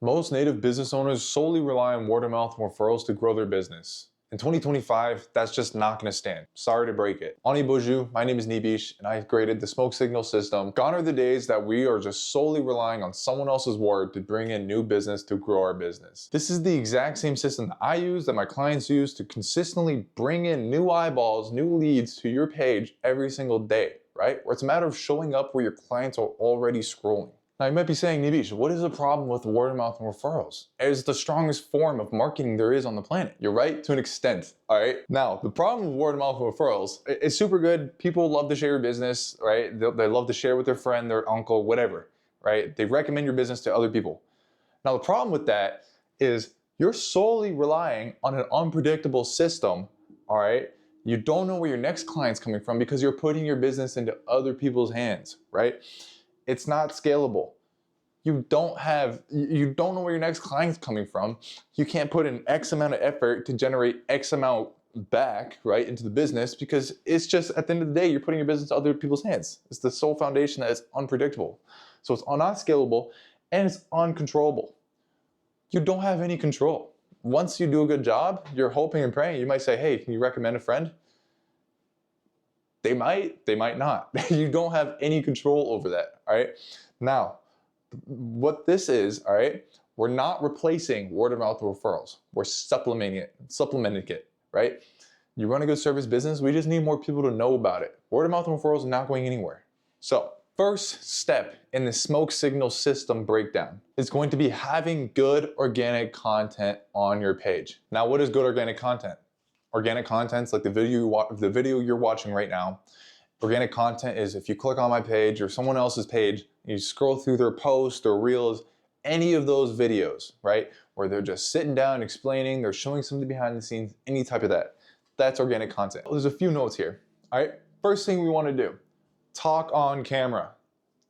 Most native business owners solely rely on word of mouth referrals to grow their business. In 2025, that's just not going to stand. Sorry to break it. Ani bonjour, my name is Nibish, and I created the smoke signal system. Gone are the days that we are just solely relying on someone else's word to bring in new business to grow our business. This is the exact same system that I use, that my clients use to consistently bring in new eyeballs, new leads to your page every single day, right? Where it's a matter of showing up where your clients are already scrolling. Now you might be saying, Nibish, what is the problem with word of mouth and referrals? It's the strongest form of marketing there is on the planet. You're right, to an extent, all right? Now, the problem with word of mouth and referrals, it's super good. People love to share your business, right? They love to share with their friend, their uncle, whatever, right? They recommend your business to other people. Now, the problem with that is you're solely relying on an unpredictable system, all right? You don't know where your next client's coming from because you're putting your business into other people's hands, right? It's not scalable. You don't know where your next client's coming from. You can't put in X amount of effort to generate X amount back, right, into the business, because it's just, at the end of the day, you're putting your business to other people's hands. It's the sole foundation that is unpredictable. So it's not scalable and it's uncontrollable. You don't have any control. Once you do a good job, you're hoping and praying. You might say, hey, can you recommend a friend? They might not. You don't have any control over that, all right? Now, what this is, all right, we're not replacing word of mouth referrals. We're supplementing it, right? You run a good service business, we just need more people to know about it. Word of mouth referrals are not going anywhere. So, first step in the smoke signal system breakdown is going to be having good organic content on your page. Now, what is good organic content? Organic content's like the video you're watching right now. Organic content is if you click on my page or someone else's page, you scroll through their posts or reels, any of those videos, right? Where they're just sitting down, explaining, they're showing something behind the scenes, any type of that. That's organic content. There's a few notes here, all right? First thing we want to do, talk on camera.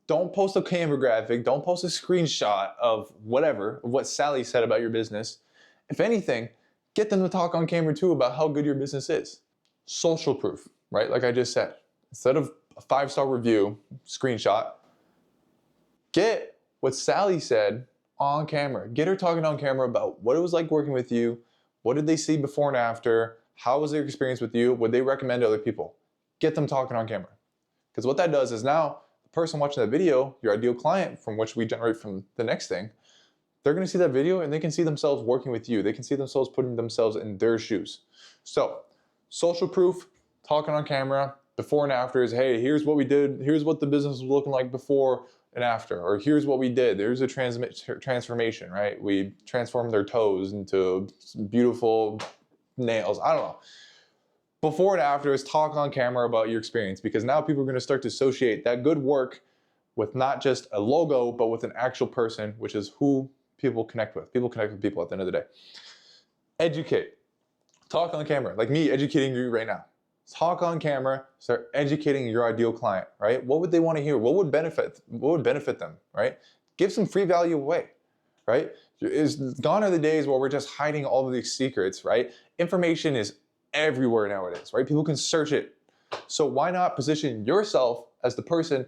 Don't post a Canva graphic, don't post a screenshot of whatever, of what Sally said about your business. If anything, get them to talk on camera too about how good your business is. Social proof, right? Like I just said, instead of a 5-star review, screenshot, get what Sally said on camera. Get her talking on camera about what it was like working with you, what did they see before and after, how was their experience with you, would they recommend to other people? Get them talking on camera. Because what that does is now the person watching that video, your ideal client from which we generate from the next thing, they're going to see that video and they can see themselves working with you. They can see themselves putting themselves in their shoes. So, social proof, talking on camera, before and after is, hey, here's what we did. Here's what the business was looking like before and after. Or here's what we did. There's a transformation, right? We transformed their toes into beautiful nails. I don't know. Before and after is talk on camera about your experience, because now people are going to start to associate that good work with not just a logo, but with an actual person, which is who people connect with. People connect with people at the end of the day. Educate. Talk on camera, like me educating you right now. Talk on camera, start educating your ideal client, right? What would they want to hear? What would benefit them, right? Give some free value away, right? Gone are the days where we're just hiding all of these secrets, right? Information is everywhere nowadays, right? People can search it. So why not position yourself as the person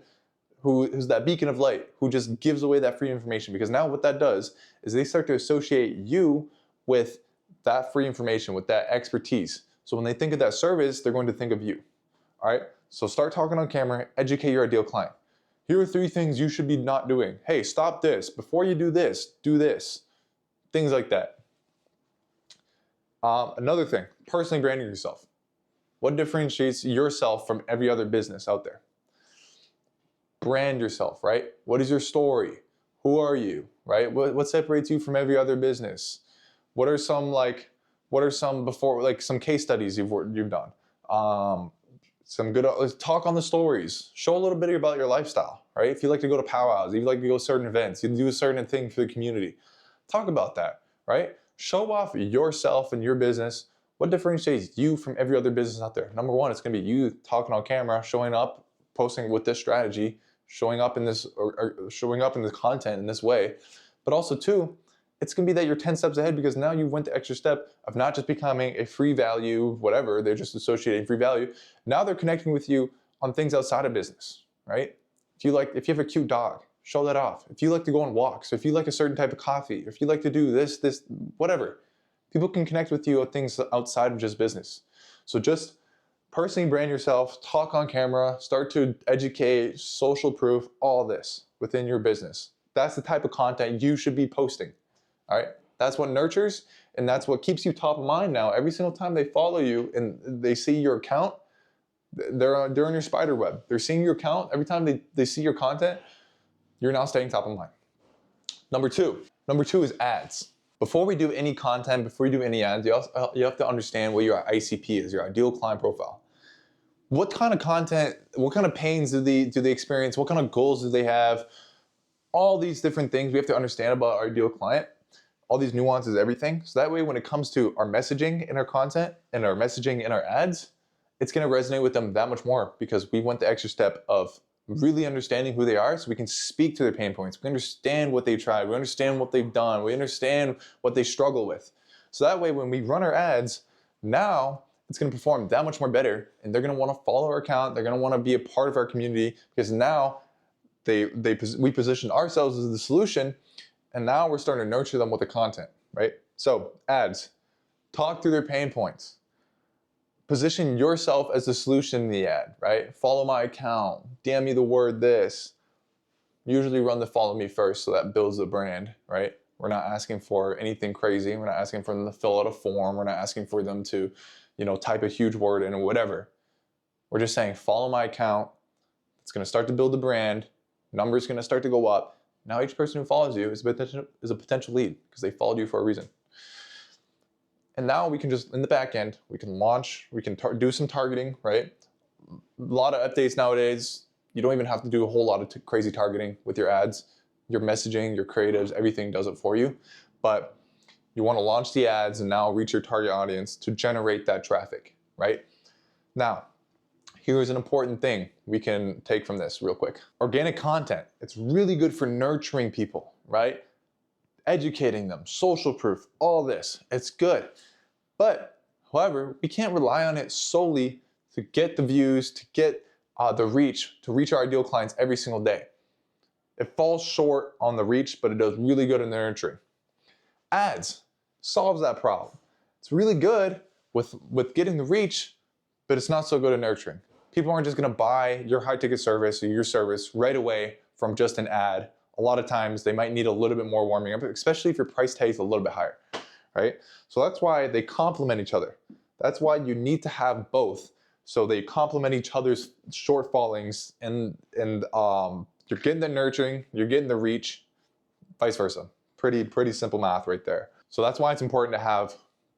who's that beacon of light, who just gives away that free information? Because now what that does is they start to associate you with that free information, with that expertise. So when they think of that service, they're going to think of you, all right? So start talking on camera, educate your ideal client. Here are 3 things you should be not doing. Hey, stop this. Before you do this, do this. Things like that. Another thing, personally branding yourself. What differentiates yourself from every other business out there? Brand yourself, right? What is your story? Who are you, right? What separates you from every other business? What are some some case studies you've done? Some good, talk on the stories. Show a little bit about your lifestyle, right? If you like to go to powwows, if you like to go to certain events, you do a certain thing for the community. Talk about that, right? Show off yourself and your business. What differentiates you from every other business out there? Number 1, it's gonna be you talking on camera, showing up, posting with this strategy, showing up in this, or showing up in the content in this way. But also 2, it's going to be that you're 10 steps ahead, because now you went the extra step of not just becoming a free value, whatever, they're just associating free value. Now they're connecting with you on things outside of business, right? If you have a cute dog, show that off. If you like to go on walks, or if you like a certain type of coffee, or if you like to do this, whatever, people can connect with you on things outside of just business. So just personally brand yourself, talk on camera, start to educate, social proof, all this within your business. That's the type of content you should be posting, all right? That's what nurtures, and that's what keeps you top of mind now. Every single time they follow you and they see your account, they're on your spider web. They're seeing your account. Every time they see your content, you're now staying top of mind. Number two is ads. Before we do any content, before you do any ads, you have to understand what your ICP is, your ideal client profile. What kind of content, what kind of pains do they experience? What kind of goals do they have? All these different things we have to understand about our ideal client, all these nuances, everything. So that way, when it comes to our messaging in our content and our messaging in our ads, it's gonna resonate with them that much more because we went the extra step of really understanding who they are so we can speak to their pain points. We understand what they tried. We understand what they've done. We understand what they struggle with. So that way, when we run our ads, now it's going to perform that much more better, and they're going to want to follow our account. They're going to want to be a part of our community because now we position ourselves as the solution, and now we're starting to nurture them with the content, right? So ads, talk through their pain points. Position yourself as the solution in the ad, right? Follow my account, DM me the word this. Usually run the follow me first so that builds the brand, right? We're not asking for anything crazy. We're not asking for them to fill out a form. We're not asking for them to, type a huge word in or whatever. We're just saying, follow my account. It's going to start to build the brand. Numbers going to start to go up. Now each person who follows you is a potential lead because they followed you for a reason. And now we can just, in the back end, we can launch, we can do some targeting, right? A lot of updates nowadays. You don't even have to do a whole lot of crazy targeting with your ads. Your messaging, your creatives, everything does it for you. But you want to launch the ads and now reach your target audience to generate that traffic, right? Now, here's an important thing we can take from this real quick. Organic content, it's really good for nurturing people, right? Educating them, social proof, all this, it's good. But, however, we can't rely on it solely to get the views, to get the reach, to reach our ideal clients every single day. It falls short on the reach, but it does really good in the nurturing. Ads solves that problem. It's really good with getting the reach, but it's not so good at nurturing. People aren't just gonna buy your high ticket service or your service right away from just an ad. A lot of times they might need a little bit more warming up, especially if your price tag is a little bit higher, right? So that's why they complement each other. That's why you need to have both. So they complement each other's shortfallings and you're getting the nurturing, you're getting the reach, vice versa. Pretty simple math right there. So that's why it's important to have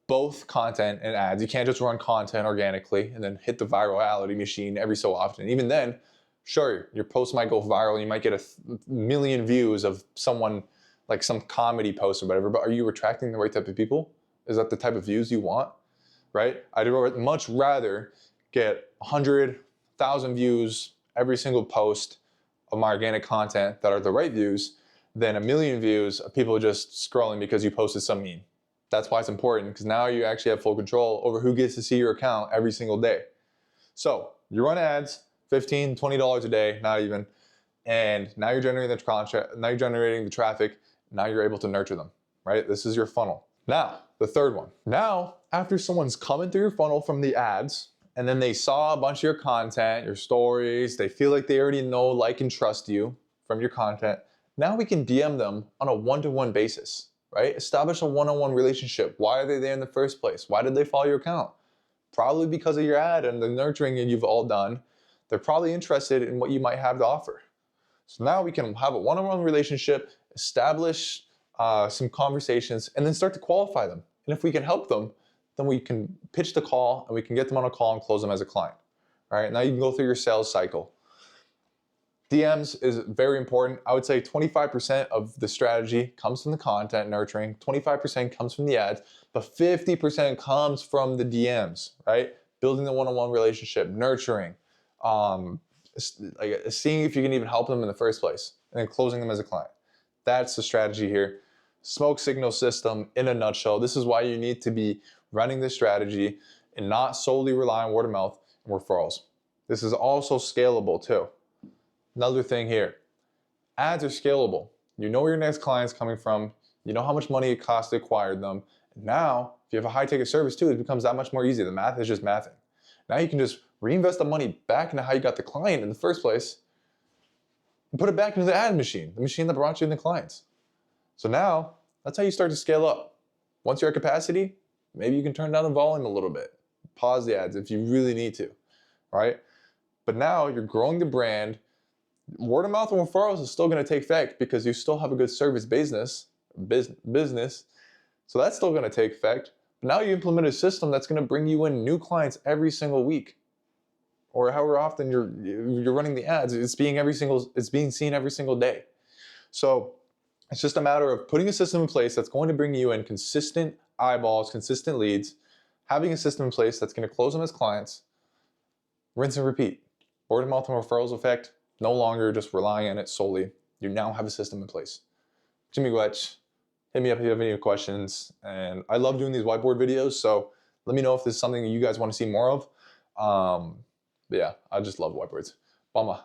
both content and ads. You can't just run content organically and then hit the virality machine every so often. Even then, sure, your post might go viral. You might get a million views of someone, like some comedy post or whatever, but are you attracting the right type of people? Is that the type of views you want, right? I'd much rather get 100,000 views every single post of my organic content that are the right views than a million views of people just scrolling because you posted some meme. That's why it's important, because now you actually have full control over who gets to see your account every single day. So you run ads, $15, $20 a day, not even, and now you're generating the contract, now you're generating the traffic, now you're able to nurture them, right? This is your funnel. Now, the third one. Now, after someone's coming through your funnel from the ads, and then they saw a bunch of your content, your stories, they feel like they already know, like, and trust you from your content, now we can DM them on a one-to-one basis, right? Establish a one-on-one relationship. Why are they there in the first place? Why did they follow your account? Probably because of your ad and the nurturing that you've all done. They're probably interested in what you might have to offer. So now we can have a one-on-one relationship, establish some conversations, and then start to qualify them. And if we can help them, then we can pitch the call and we can get them on a call and close them as a client. All right, now you can go through your sales cycle. DMs is very important. I would say 25% of the strategy comes from the content nurturing, 25% comes from the ads, but 50% comes from the DMs, right? Building the one-on-one relationship, nurturing, seeing if you can even help them in the first place, and then closing them as a client. That's the strategy here. Smoke signal system in a nutshell. This is why you need to be running this strategy and not solely rely on word of mouth and referrals. This is also scalable too. Another thing here, Ads are scalable. You know where your next client's coming from. You know how much money it costs to acquire them. And now, if you have a high ticket service too, it becomes that much more easy. The math is just mathing. Now you can just reinvest the money back into how you got the client in the first place and put it back into the ad machine, the machine that brought you in the clients. So now, that's how you start to scale up. Once you're at capacity, maybe you can turn down the volume a little bit. Pause the ads if you really need to, right? But now you're growing the brand. Word of mouth and referrals is still going to take effect because you still have a good service business. So that's still going to take effect. But now you implement a system that's going to bring you in new clients every single week, or however often you're running the ads. It's being seen every single day. So it's just a matter of putting a system in place that's going to bring you in consistent eyeballs, consistent leads, having a system in place that's going to close them as clients, rinse and repeat. Word of mouth and referrals effect, no longer just relying on it solely. You now have a system in place. Jimmy Gwetch, hit me up if you have any questions. And I love doing these whiteboard videos, so let me know if this is something you guys want to see more of. But yeah, I just love whiteboards. Bama.